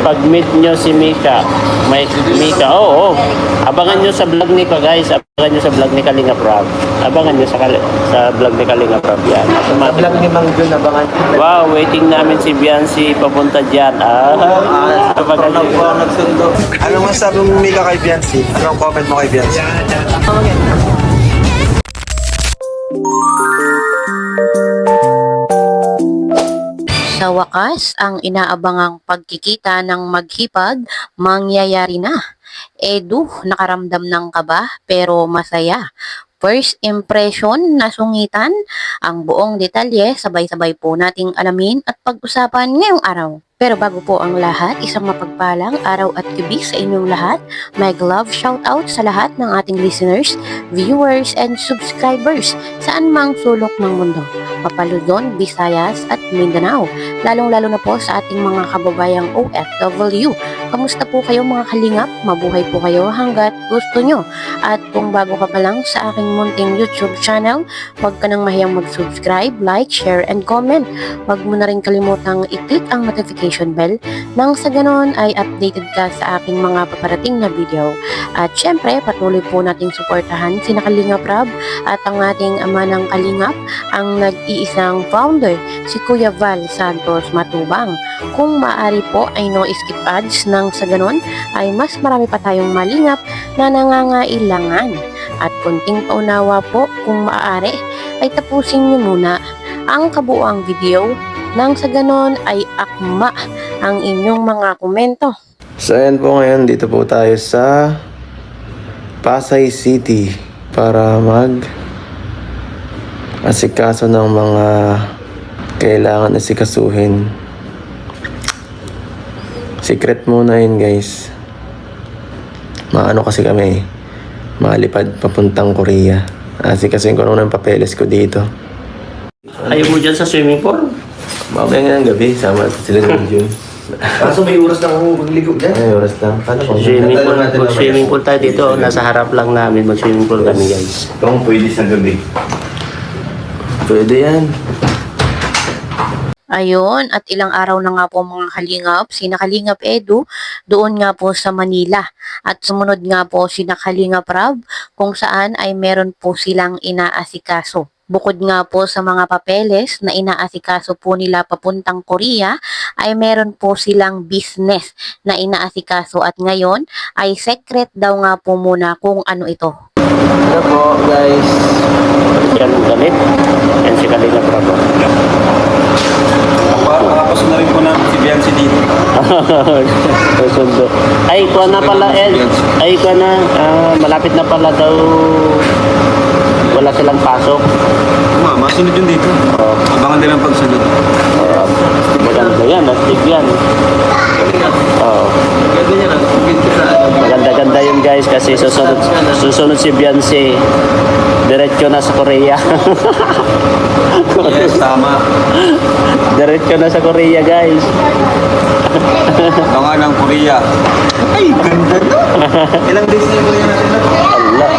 pag-meet nyo si Mika, may Mika, oo. Abangan nyo sa vlog ni ko, guys. Abangan nyo sa vlog ni Kalinga Prab. Abangan nyo sa vlog ni Kalinga Prab yan. Automatic. Vlog ni Mang Jun, abangan. Wow, waiting namin si Biancy papunta dyan. Abangan nyo. Nagsundo. Anong masabi mo, Mika, kay Biancy? Anong comment mo kay Biancy? Sa wakas, ang inaabangang pagkikita ng maghipag mangyayari na. Edu, nakaramdam ng kaba pero masaya. First impression na sungitan, ang buong detalye sabay-sabay po nating alamin at pag-usapan ngayong araw. Pero bago po ang lahat, isang mapagpalang araw at gabi sa inyong lahat. May love shoutout sa lahat ng ating listeners, viewers, and subscribers saan mang sulok ng mundo. Mapaluzon, Visayas at Mindanao. Lalong-lalo na po sa ating mga kababayang OFW. Kamusta po kayo mga kalingap? Mabuhay po kayo hanggat gusto nyo. At kung bago ka pa lang sa aking munting YouTube channel, huwag ka nang mahiyang mag-subscribe, like, share, and comment. Huwag mo na rin kalimutang i-click ang notification bell nang sa ganon ay updated ka sa aking mga paparating na video. At syempre, patuloy po nating suportahan si Kalinga Prab at ang ating ama ng Kalingap, ang nag-iisang founder, si Kuya Val Santos Matubang. Kung maaari po ay no skip ads nang sa ganon ay mas marami pa tayong malingap na nangangailangan. At kunting paunawa po kung maaari ay tapusin niyo muna ang kabuuang video nang sa ganon ay akma ang inyong mga komento. So ayan po, ngayon dito po tayo sa Pasay City para asikaso ng mga kailangan asikasuhin. Secret muna yun, guys. Maano kasi kami, malipad papuntang Korea. Asikasuhin ko naman ng papeles ko dito. Ayaw mo dyan sa swimming pool? Mamaya ng gabi, sama sila ng June. Kaso may oras na akong magligo dyan. Ay, oras lang. Paano kung Mag-swimming pool tayo dito. Nasa harap lang namin. Mag-swimming pool kami, guys. kung pwede sa gabi? Pwede yan. Ayun, at ilang araw na nga po mga kalingap, sina Kalingap Edu, doon nga po sa Manila. At sumunod nga po sina Kalingap Prab, kung saan ay meron po silang inaasikaso. Bukod nga po sa mga papeles na inaasikaso po nila papuntang Korea, ay meron po silang business na inaasikaso at ngayon ay secret daw nga po muna kung ano ito. Hello po, guys. Yan ang galit. Yan si Kalinga Prab. Nakapasok na rin po namin si Biancy dito. Susundo. Ay, kuha na pala, Ed. Ay, kuha na. Malapit na pala daw. Wala silang pasok. Masunod yun dito. Abangan din ang pagsunod. Maganda yan. Astig yan. Oo. Maganda-ganda yun, guys. Kasi susunod si Beyonce. Diretso na sa Korea. Yes, tama. Diretso na sa Korea, guys. Abangan ng Korea. Ay, ganda no? Ilang days na yung Korea natin na? Allah.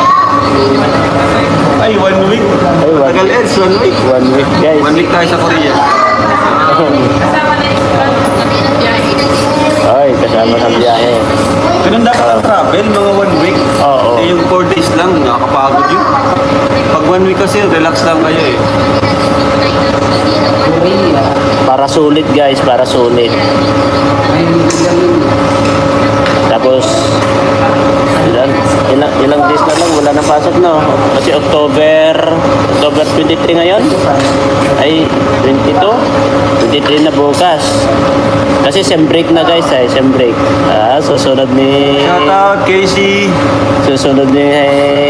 Ay, 1 week. Ay, Tagal Eds, 1 week. 1 week, guys. 1 week tayo sa Korea. Ay, kasama ng biyahe. Ganun dapat ang travel, mga 1 week. Oo. Eh, yung 4 days lang, nakakapagod yun. Pag 1 week kasi, relax lang kayo eh. Para sulit, guys. Para sulit. Tapos, ilang days na lang, wala nang pasok, no? Kasi October 23 ngayon. Ay, 23 na bukas. Kasi sem break na, guys, ay sem break. Susunod ni... Shout out, Casey. Susunod ni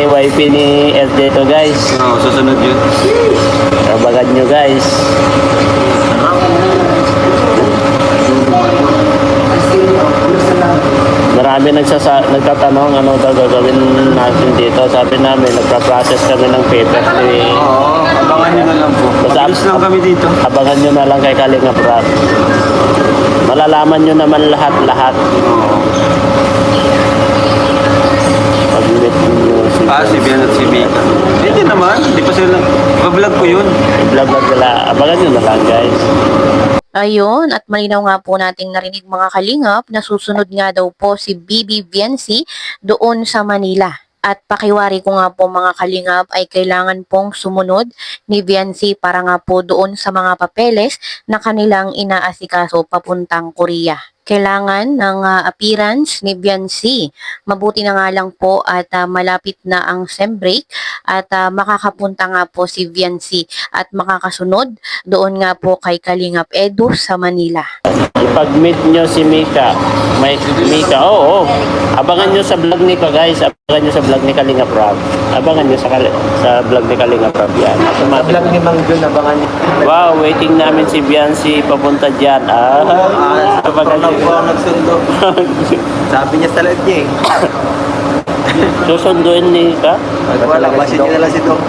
wifey ni SD to, guys. Oo, susunod yun. Abangan nyo, guys. Marami nagtatanong ano daw gagawin natin dito. Sabi namin, nagpa-process kami ng papers ni... Oo, abangan nyo na lang po. Mabilis lang kami dito. Abangan nyo na lang kay Kalinga Prab. Malalaman nyo naman lahat-lahat. Pag-meet nyo Si Bian at si Mika. Hindi naman, hindi pa sila... Vlog ko yun. Vlog nila. Abangan nyo na lang, guys. Ayun, at malinaw nga po nating narinig mga kalingap na susunod nga daw po si Bibi Viency doon sa Manila. At pakiwari ko nga po mga kalingap ay kailangan pong sumunod ni Viency para nga po doon sa mga papeles na kanilang inaasikaso papuntang Korea. Kailangan ng appearance ni Viency. Mabuti na nga lang po at malapit na ang sem break at makakapunta nga po si Viency at makakasunod doon nga po kay Kalingap Edu sa Manila. Ipag-meet nyo si Mika. May Mika, oo. Abangan nyo sa vlog ni guys. Abangan nyo sa vlog ni Kalinga Prab. Abangan nyo sa vlog ni Kalinga Prab yan. Automatic. Vlog ni Mang Jun, abangan niyo. Wow, waiting namin si Biancy papunta dyan. Abangan nyo. Po ang nagsundo. Sabi niya sa live niya eh. Susunduin ni Ka? Pag wala, basin niya na lang si Doc.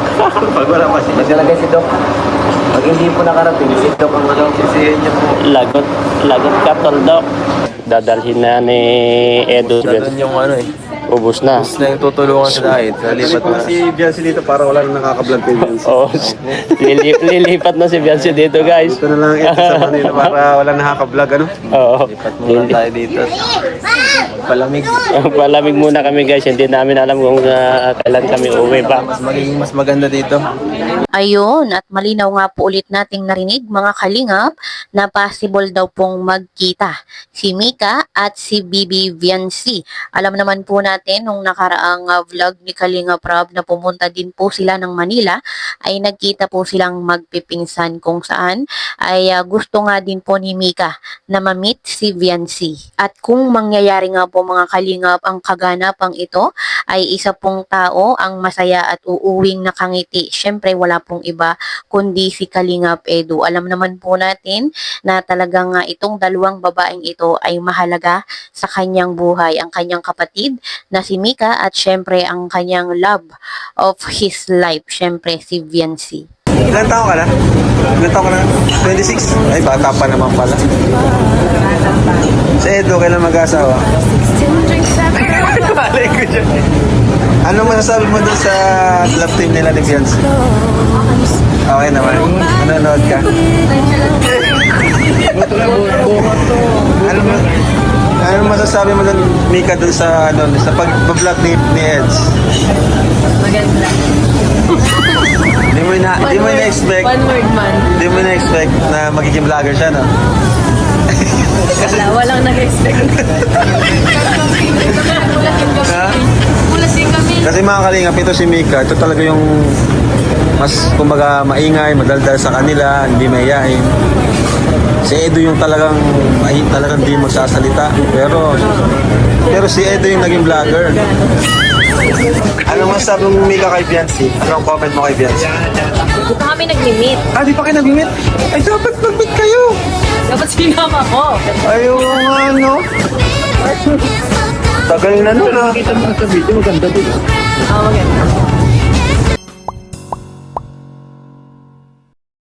Pag wala, basin niya talaga si Doc. Pag hindi po nakarating, si Doc ang ano, sisihin niya po. Lagot ka, Toldok. Dadalhin na ni Edu. Ganun yung ano eh. Ubus na. Tapos na yung tutulungan sa diet. Nalipat na. Si Biancy dito para wala nang nakaka-vlog kay Biancy. Oo. Lilipat na si Biancy dito, guys. Ito na lang ito sa Manila para wala nang nakaka-vlog, ano? Oo. Lipat muna tayo dito. Palamig. Palamig muna kami, guys. Hindi namin alam kung kailan kami uwi pa. Mas maganda dito. Ayun, at malinaw nga po ulit nating narinig mga kalingap na possible daw pong magkita si Mika at si Bibi Viency. Alam naman po natin nung nakaraang vlog ni Kalinga Prab na pumunta din po sila ng Manila ay nagkita po silang magpipinsan kung saan ay gusto nga din po ni Mika na ma-meet si Viency. At kung mangyayari nga po mga kalingap ang kaganapang ito ay isa pong tao ang masaya at uuwing nakangiti. Syempre wala pong iba kundi si Kalingap Edu. Alam naman po natin na talagang itong dalawang babaeng ito ay mahalaga sa kanyang buhay. Ang kanyang kapatid na si Mika at syempre ang kanyang love of his life. Syempre si Viency. Ilan taon ka na? Ilan taon ka na? 26? Ay, bata pa naman pala. Si Edo, kailan mag-asawa? Malay ko dyan. Ano masasabi mo doon sa love team nila ni Biancy? Okay naman. Manonood ka? Ano masasabi mo doon, Mika, doon sa sa pag-vlog ni Eds? Maganda. Di mo na-expect. One word man. Di mo na-expect na magiging vlogger siya, no? Walang nag-expect. Ha? Kulasing kami. Kasi mga kalingap, ito si Mika, ito talaga yung mas, kumbaga, maingay, madaldal sa kanila, hindi mayayain. Si Edo yung talagang di magsasalita. Pero si Edo yung naging vlogger. Ano masasabi mo, Mika, kay Biancy? Anong comment mo kay Biancy? Dito kami nag-meet. Di pa kayo nag-meet? Ay, dapat mag-meet kayo! Dapat sinama ko. Ayaw nga, no? Tagal na nun, ha? Maganda.